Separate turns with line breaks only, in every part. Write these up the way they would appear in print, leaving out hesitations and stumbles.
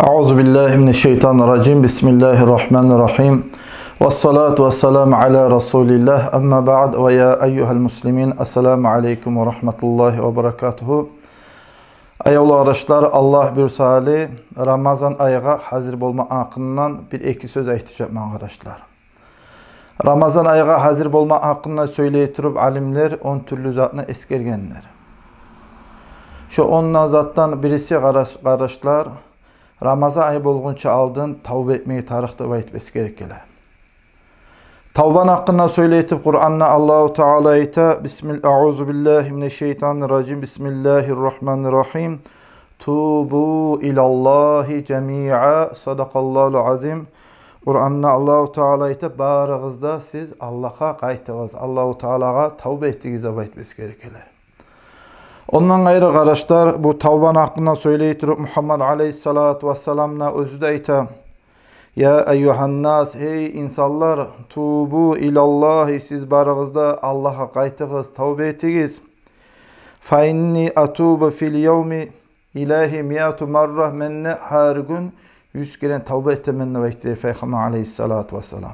Euzubillahimineşşeytanirracim. Bismillahirrahmanirrahim. Vessalatu vesselamu ala Resulillah. Amma ba'd ve ya eyyuhel muslimin. Esselamu aleyküm ve rahmetullahi ve berekatuhu. Ayol arkadaşlar, Allah bir sali Ramazan ayıga hazır olma hakkından bir-iki söz aytacağım arkadaşlar. Ramazan ayıga hazır olma hakkında söyleytirip alimler 10 türlü zatını eskergenler. Şu 10 zattan birisi arkadaşlar Ramazan ayı bolgunça aldın tavba etmeyi tarihte aytması gerekli. Tavban hakkında söyleyip Kur'an'da Allahu Teala ayta Bismillahirrahmanirrahim. Bismillahirrahmanirrahim. Tubu ilallahi cemi'a. Sadakallahul azim. Kur'an'da Allahu Teala ayta barınızda siz Allah'a qaytınız. Allahu Teala'ga tavba ettiğiniz aytması gerekli. Ondan gayrı arkadaşlar bu tavban hakkında söyleyip Muhammed Aleyhissalatu vesselam'la özü de ayta Ya eyyuhannas hey insanlar tubu ilallahi siz barınızda Allah'a qaytınız tavba etiniz. Fa inni atubu fil yevmi ilahi miyatu marrah menne her gün 100 kere tavba etmenne vekti Peygamber Aleyhissalatu vesselam.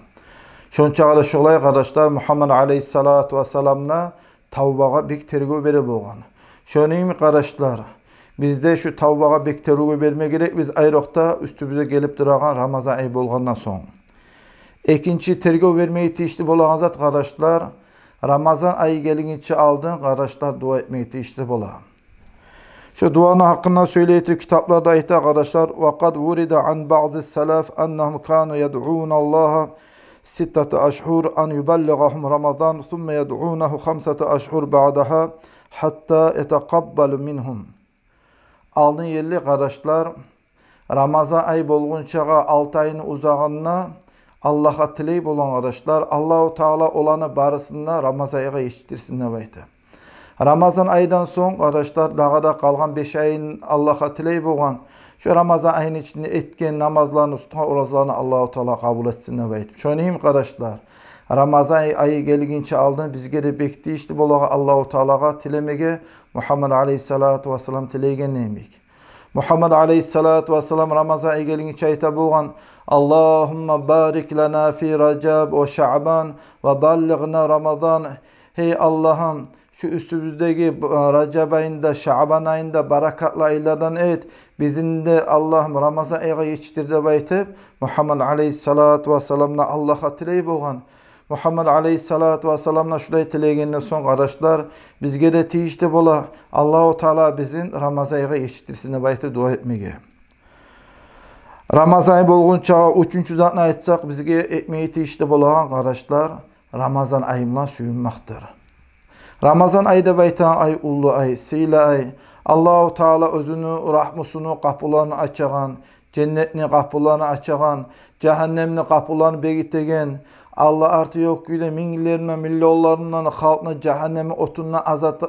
Şonça arkadaşlar Muhammed Aleyhissalatu vesselam'la tavbaga bir tergü beri bolgan. Şöneyim arkadaşlar, bizde şu tavbaga bek tergü verme gerek. Biz ayrıqta üstümüze gelip durağan Ramazan ayı bolgandan soň. İkinci tergü vermeyi tiyişli bolan zat arkadaşlar, Ramazan ayı gelince aldın arkadaşlar dua etmeyi tiyişli bolan. Şu duanın hakkında söyleyip kitaplarda ayta arkadaşlar, وَقَدْ وُرِدَ عَنْ بَعْضِ السَّلَفِ أَنَّهُمْ كَانُوا يَدْعُونَ اللّٰهَ 6 أشهر أن يبلغهم رمضان ثم يدعونه 5 أشهر بعدها hatta etekabbalu minhum. Aldın yerli kardeşler, Ramazan ayı bolgunçağa 6 ayını uzağına Allah'a tileyip olan kardeşler, Allahu Teala olanı barısında Ramazan ayıga yetiştirsinler baydı. Ramazan aydan son kardeşler, dağda kalgan 5 ayın Allah'a tileyip olan, şu Ramazan ayının içinde etken namazlarını, tutma orazlarını Allahu Teala kabul etsinler baydı. Şöyleyim kardeşler, Ramazan ayı gelince aldın bizge de bektiyişti bolağa Allahu Teala'ga tilemege Muhammed Aleyhissalatu vesselam tilegen neymek. Muhammed Aleyhissalatu vesselam Ramazan ayı gelince ayta bolgan Allahumma barik lana fi Recep ve Şaban ve ballighna Ramazan. Hey Allah'ım şu üstümüzdeki Recep ayında, Şaban ayında barakatlı aylardan et. Bizim de Allah'ım Ramazan ayıga yetiştirdi baytıp Muhammed Aleyhissalatu vesselam'la Allah'a tileyip olgan. Muhammed Aleyhissalatu vesselam'la şurayı tileygenden son kardeşler bizge de tiyişte bola Allahu Teala bizim Ramazan ayıga yetiştirsin baytıp dua etmege. Ramazan ayı bolgunça 3. zatını aytsak bizge etmeyi tiyişte bolan kardeşler Ramazan ayımla suyunmaktır. Ramazan ayda baytan ay ullu ay, seyli ay. Allahu Teala özünü, rahmusunu, kapılarını açagan, cennetini kapılarını açagan, cehennemini kapılarını begitegen, Allah artı yok güyle mingilerine, milyonlarından halkına cehennemi otununa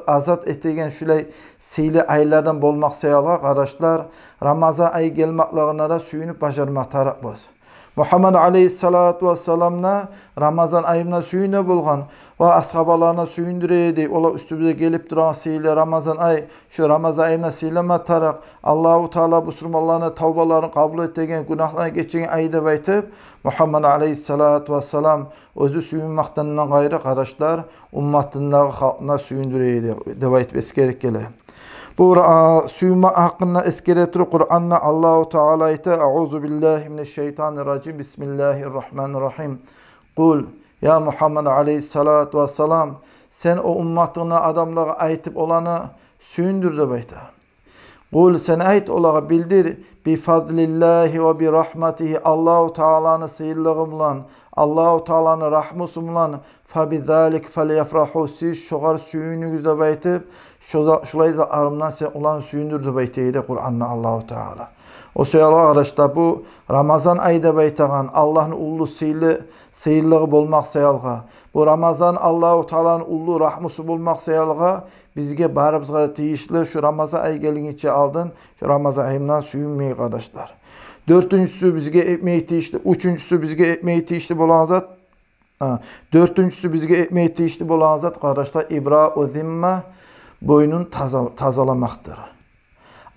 azat etegen şulay seyli aylardan bolmak sayalga kardeşler Ramazan ayı gelmaklarına da suyunup başarmak tarak boz. Muhammed Aleyhissalatu vesselam'la Ramazan ayına suyuna bulgan ve ashabalarına suyundureydi. Ola üstümüze gelip duran seyli Ramazan ay, şu Ramazan ayına seyleme tarak Allahu Teala bu sürmallarına tavbalarını kabul ettiğin günahlarına geçen ayda baytıp Muhammed Aleyhissalatu vesselam özü suyunmaktan gayrı kardeşler ummatından halkına suyundureydi. Devayet beskerek gele. Bu suyunma hakkında eskeretir Kur'an'la Allahu Teala ayta Euzubillahimineşşeytanirracim. Bismillahirrahmanirrahim. Kul ya Muhammed Aleyhissalatu vesselam sen o ummatına adamlara aytıp olanı suyundur de bayta. Kul sen ayet olarak bildir bi fazlillahi ve bi rahmetihi Allahu Teala'nın sıyırlığımla Allahu Teala'nın rahmusumla fa bi zalik felyefrahu siz şoğar suyunuguzda baytıp şulayza arımdan sen olan suyundur da bayteydi Kur'an'la Allahu Teala. O söyledi arkadaşlar bu Ramazan ayda baytagan Allah'ın ullu sıyırlığı bolmak sayalga. Bu Ramazan Allahu Teala'nın ullu rahmusu bolmak sayalga bizge barımızga tiyişli şu Ramazan ayı gelince aldın şu Ramazan ayından suyunmayı arkadaşlar. Dördüncüsü bizge etmeyi tiyişli, üçüncüsü bizge etmeyi tiyişli bolan zat. Dördüncüsü bizge etmeyi tiyişli bolan zat arkadaşlar İbra o zimme boynun tazalamaktır.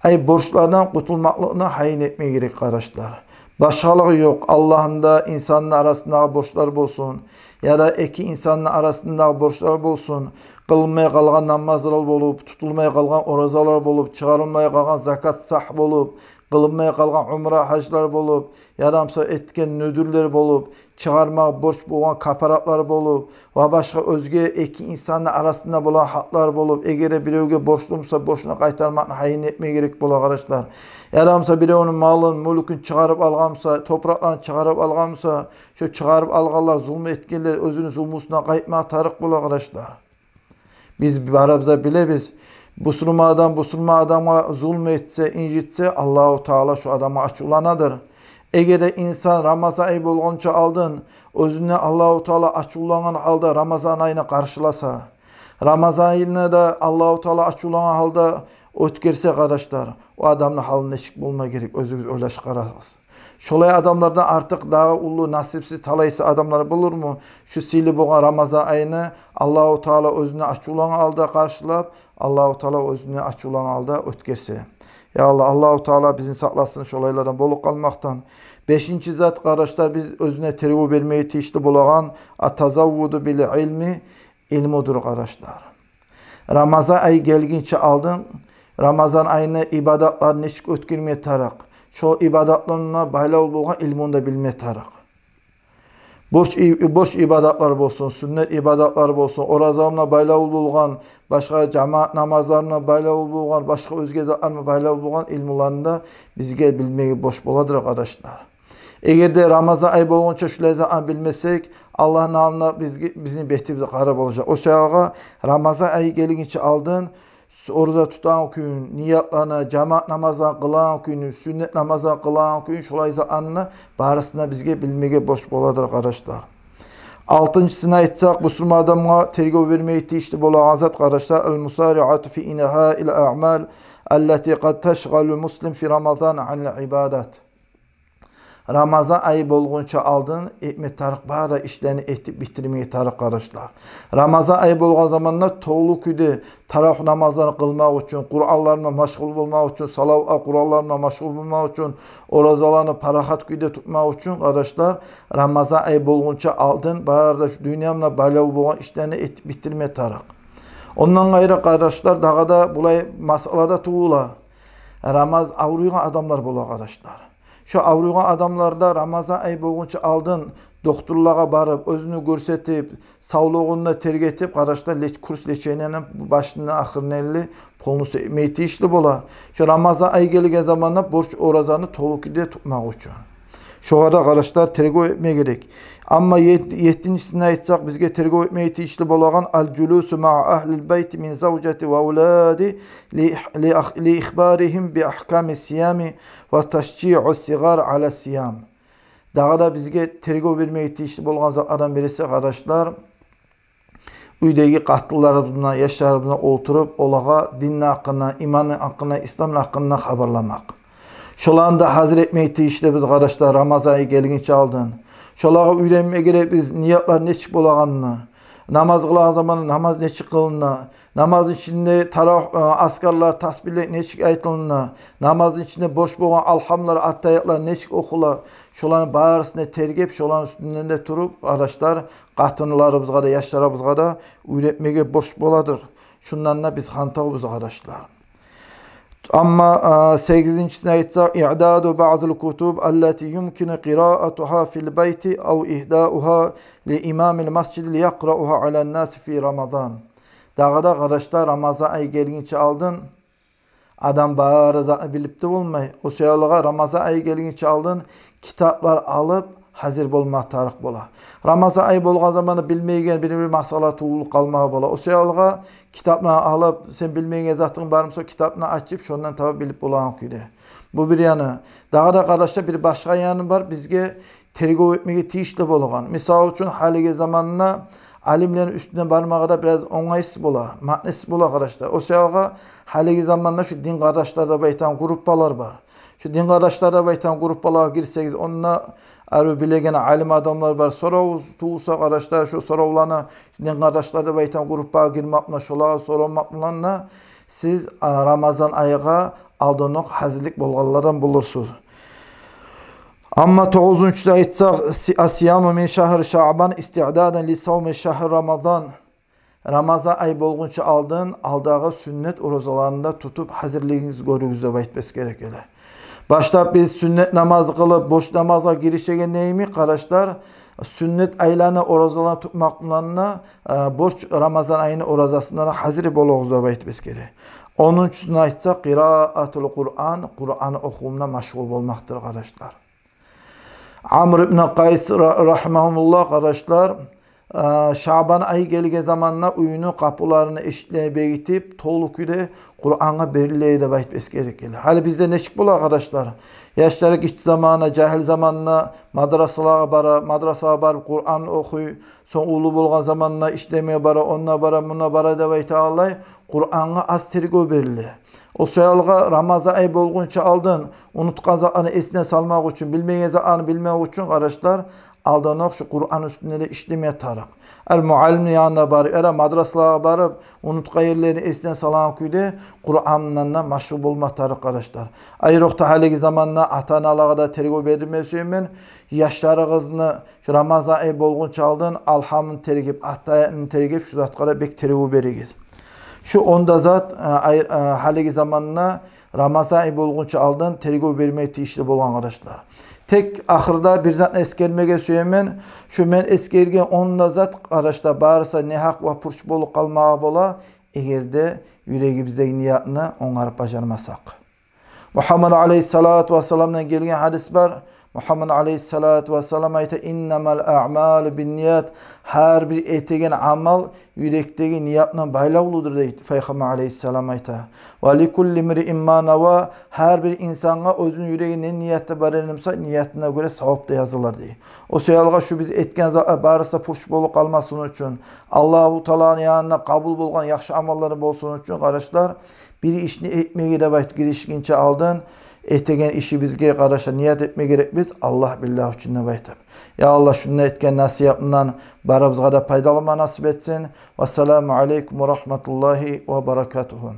Borçlardan kurtulmaklığına hayin etmeye gerek kardeşler. Başkalığı yok. Allah'ın da insanın arasında borçlar bolsun. Ya da iki insanın arasında borçlar bolsun. Kılmaya kalgan namazlar bolup, tutulmaya kalgan orazalar bolup, çıkarılmaya kalgan zakat sah bolup, kılınmaya kalgan umra haclar bolup, yaramsa etken nödürler bolup, çıkarmaya borç bolan kaparatlar bolup, ve başka özge iki insanın arasında bolan haklar bolup, eğer birevge borçlumsa borçunu kaytarmakla hayin etmeye gerek bola arkadaşlar. Yaramsa biri onun malın, mülkün çıkarıp algamsa, topraklarını çıkarıp algamsa, şu çıkarıp alganlar, zulmü etkenler özünün zulmüsüne kayıtmaya tarık bola arkadaşlar. Biz barabıza bile biz Busurma adama zulmetse, incitse Allahu Teala şu adama açulanadır. Eğer de insan Ramazan ayı bolğança aldın, özüne Allahu Teala açulanan halda Ramazan ayını karşılasa, Ramazan ayını da Allahu Teala açulanan halda ötkerse kardeşler, o adamın halini eşik bulma gerek, özünüz öyle çıkarasınız. Şolay adamlardan artık daha ulu, nasipsiz, talaysı adamlar bulur mu? Şu sili boğan Ramazan ayını Allahu Teala özüne açılan halda karşılap, Allahu Teala özüne açılan halda ötkerse. Ya Allah, Allahu Teala bizi saklasın şolaylardan bolup kalmaktan. Beşinci zat kardeşler, biz özüne tergib vermeyi tişli bulagan atazavvudu bil ilmi ilmudur kardeşler. Ramazan ayı gelginçe aldın, Ramazan ayını ibadatlar neşik ötkirmeye tarak. Şu ibadatlarına bayla bolğan ilmini bilmeye tarak. Boş ibadatlar bolsun, sünnet ibadatlar bolsun, orazamla bayla bolğan, başka cemaat namazlarına bayla bolğan, başka özge zatlarına bayla bolğan ilmularında bizge bilmeye boş boladır arkadaşlar. Eğer de Ramazan ayı bolğança şu zatlarını bilmesek, Allah'ın alına bizim behtimize qarab olacak. O sebeple Ramazan ayı gelince aldın, oruza tutan gün, niyatlarına, cemaat namazlarına kılan günü, sünnet namazlarına kılan gün, şolaysa anına barısında bizge bilmege boş boladır arkadaşlar. Altıncısına aytsak, Müslüman adamına tergib vermeye tişli bolan zat kardeşler, el-musari'atu fi inaha'il a'mal allati qad teşgalul muslim fi Ramazan anil ibadat. Ramazan ayı bolğunça aldın, etme tarık bağda işlerini etip bitirmeye tarık kardeşler. Ramazan ayı bolğan zamanla toğlu küde tarak namazlarını kılmak için, Kur'anlarına maşgul bulmak için, salavat Kur'anlarına maşgul bulmak için, orazalarını parahat küde tutmak için kardeşler, Ramazan ayı bolğunça aldın, bağda şu dünyamla balav bolğan işlerini etip bitirmeye tarık. Ondan gayrı kardeşler, daha da bulay masalada tuğula. Ramazan avruyan adamlar bula kardeşler. Şu avruyan adamlarda Ramazan ayı boyunca aldın, doktorluğa barıp, özünü görsetip, sağlığını tergetip, kardeşler kurs leçeğinin başına ahırın elli, polnusu meyti işli bola. Şu Ramazan ayı gelgen zamanla borç orazanı tolukide tutmak için. Şu arada kardeşler tergib etmeye gerek. Ama yedincisine aytsak bizge tergib etmeye işli bolagan al-culusu ma'a ahlil beyti min zavcati ve avladi li ihbarihim bi ahkami siyami ve teşci'u sigar ala siyam. Daha da bizge tergib vermeye işli bolagan zatlardan birisi kardeşler, uydagi qatlılarına, yaşlarına oturup olağa dinin hakkında, imanın hakkında, İslam'ın hakkında haberlamak. Şolanda hazır etmeyi tiyişle biz kardeşler Ramazan ayı gelgince aldın. Şolağa üyrenmeye gerek biz niyatlar ne çık bolağanını, namaz kılan zamanı namaz ne çık kılını, namazın içinde askarlar tasbihler ne çık aytılını, namazın içinde boş boğan alhamlar, attayatlar ne çık okula, şolanın bağırısına tergip, şolanın üstünden de turup kardeşler katınlarımızga da yaşlarımızga da üyretmeye boş boladır. Şundan da biz hantağımız kardeşler. Ama 8'incisine aytsak i'dadu ba'dul kutub allati yumkinu qira'atuha fil beyti ev ihda'uha li imamil mescid li yaqra'uha alan nas fi Ramazan. Dağda kardeşler Ramazan ayı gelgince aldın. Adam bağırı zaten bilip de olmay. O seyalığa Ramazan ayı gelgince aldın. Kitaplar alıp hazır bolmak tarık bola. Ramazan ayı bolğan zamanı bilmeygen bir masala tuğulu kalmağı bola. O seyalığa kitapını alıp sen bilmeygen zatın barımsa kitapını açıp şondan tabi bilip bolan küyle. Bu bir yanı. Daha da kardeşler bir başka yanı var. Bizge tergib etmeye tiyişli bolğan. Misal için haligi zamanına alimlerin üstüne barmağı da biraz onaysız bola. Matnesiz bola kardeşler. O seyalığa haligi zamanında şu din kardeşlerde baytan gruppalar var. Şu din kardeşlerde baytan gruppalara girseniz onunla arı bilegen alim adamlar var. Sorav tuğsa kardeşler şu soravlarına din kardeşlerde baytan gruppalara girmekle şolağa soramakla siz Ramazan ayıga aldınıq hazırlık bolğanlardan bulursunuz. Amma 9-da aytsaq, asiyamu min şahri şaban isti'dadan li savmi şahri ramazan. Ramazan ayı bolğunça aldın, aldağı sünnet orozalarında tutup hazırlığınız görüngüz dep aytbes gerek ele. Başlap biz sünnet namazı kılıp boş namaza girişegen neymi kardeşler? Sünnet aylarını orozalarını tutmaklarına boş Ramazan ayını orozasından hazır bolğunuz dep aytbes gerek. Onun için aytsak qiraatul Kur'an, Kur'an'ı okumuna meşgul olmaktır kardeşler. Amr ibn Qays rahimahullah kardeşler, Şaban ayı gelge zamanla uyunu kapılarını eşitleye gitip tolukuyla Kur'an'a berileye de bayit beskerek gelir. Hali bizde neşik bul arkadaşlar. Yaşları geç zamana, cahil zamanla madrasalara barıp Kur'an okuy. Son ulu bulgan zamanla işlemeye bara, onna bara, buna bara da bayit ağlay. Kur'an'a az tergo berileye. O sayalga Ramazan ayı bolgunça aldın. Unutkan zamanı esine salmak için, bilmeyen zamanı bilmek için kardeşler, aldanaq şu Kur'an üstünde de işlemeye taraq. Muallimin yanına barıp, madrasalara barıp, unutkan yerlerini esine salan küyle Kur'an'la da meşgul olmak taraq kardeşler. Ayrıqta haligi zamanla ata-analarga da tergib edilmesiyim ben. Yaşlarınızını şu Ramazan ayı bolgunça aldın, alhamın tergib, atayın tergib, şu zatlara bek tergib berigiz. Şu onda zat haligi zamanla Ramazan ayı bolgunça aldın, tergib vermeyi tiyişli bolgan kardeşler. Tek ahırda bir zat eskermege söylemen, şu men eskergen onda zat kardeşler barısa ne hak ve purç bolup kalmağa bola, egerde yüreğimizdeki niyatını onarıp bacarmasak. Muhammed aleyhissalatu vesselam'dan gelgen hadis var. Muhammed aleyhissalatu vesselam ayta innemel a'malu bin niyat. Her bir etegen amal yürekteki niyatla bağlıdır deydi. Peygamber aleyhissalam ayta. Ve likulli mri'in ma nava. Her bir insana özün yüreğine niyette barenimsa niyetine göre sevap da yazılır deydi. O sayalga şu biz etken barısa purç bolup kalmasın için, Allahu Teala'nın yanına kabul bolgan yaxşı amalları bolsun için kardeşler, bir işini etmeye de bayt girişkince aldın. Etegen işi bizge kardeşler niyet etme gerek biz Allah billah için ne baytım. Ya Allah şunu etken nasihatından barabızga da paydalama nasip etsin. Vesselamu aleykum ve rahmetullahi ve berekatuhu.